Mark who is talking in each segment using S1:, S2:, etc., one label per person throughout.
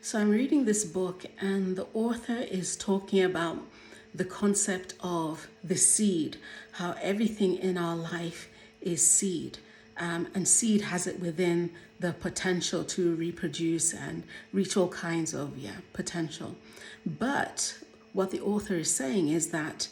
S1: So I'm reading this book, and the author is talking about the concept of the seed, how everything in our life is seed. And seed has it within the potential to reproduce and reach all kinds of potential. But what the author is saying is that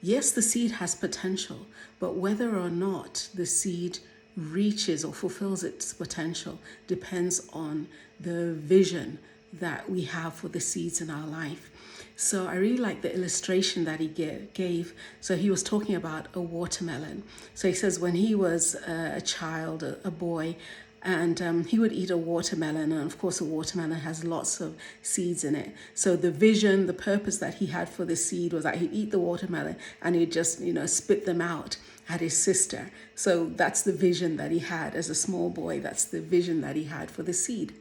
S1: yes, the seed has potential, but whether or not the seed reaches or fulfills its potential depends on the vision that we have for the seeds in our life. So I really like the illustration that he gave. So he was talking about a watermelon. So he says when he was a child, a boy, and he would eat a watermelon, and of course a watermelon has lots of seeds in it. So the vision, the purpose that he had for the seed was that he'd eat the watermelon and he'd just spit them out at his sister. So that's the vision that he had as a small boy. That's the vision that he had for the seed.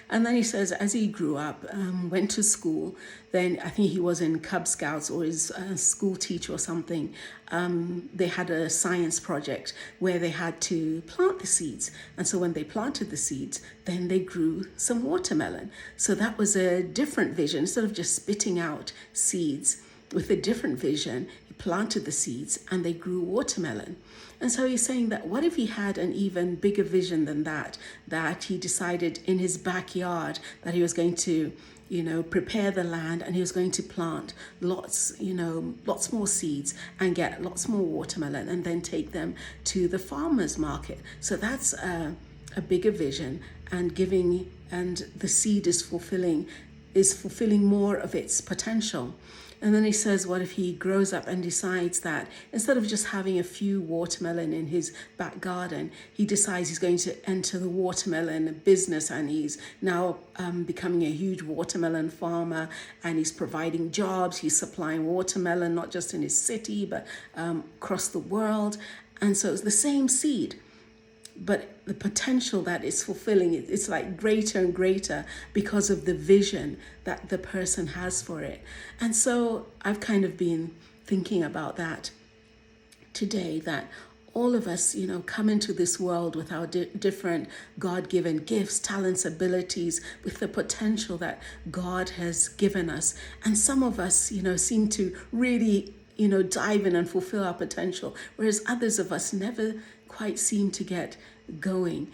S1: And then he says, as he grew up, went to school, then I think he was in Cub Scouts or his school teacher or something. They had a science project where they had to plant the seeds. And so when they planted the seeds, then they grew some watermelon. So that was a different vision. Instead of just spitting out seeds, with a different vision, he planted the seeds and they grew watermelon. And so he's saying that what if he had an even bigger vision than that, that he decided in his backyard that he was going to, prepare the land and he was going to plant lots more seeds and get lots more watermelon and then take them to the farmer's market. So that's a bigger vision, and the seed is fulfilling more of its potential. And then he says, what if he grows up and decides that instead of just having a few watermelon in his back garden, he decides he's going to enter the watermelon business, and he's now becoming a huge watermelon farmer, and he's providing jobs. He's supplying watermelon, not just in his city, but across the world. And so it's the same seed, but the potential that it's fulfilling, it's like greater and greater because of the vision that the person has for it. And so I've kind of been thinking about that today, that all of us, come into this world with our different God-given gifts, talents, abilities, with the potential that God has given us. And some of us, seem to really, dive in and fulfill our potential, whereas others of us never quite seem to get going.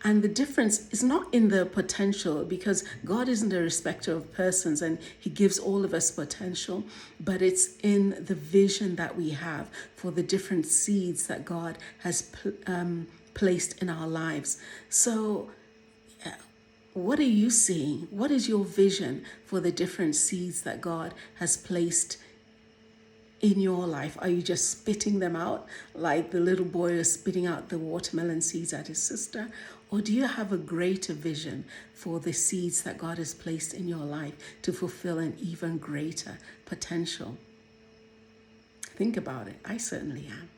S1: And the difference is not in the potential, because God isn't a respecter of persons and he gives all of us potential, but it's in the vision that we have for the different seeds that God has placed in our lives. So what are you seeing? What is your vision for the different seeds that God has placed in your life? Are you just spitting them out like the little boy is spitting out the watermelon seeds at his sister? Or do you have a greater vision for the seeds that God has placed in your life to fulfill an even greater potential? Think about it. I certainly am.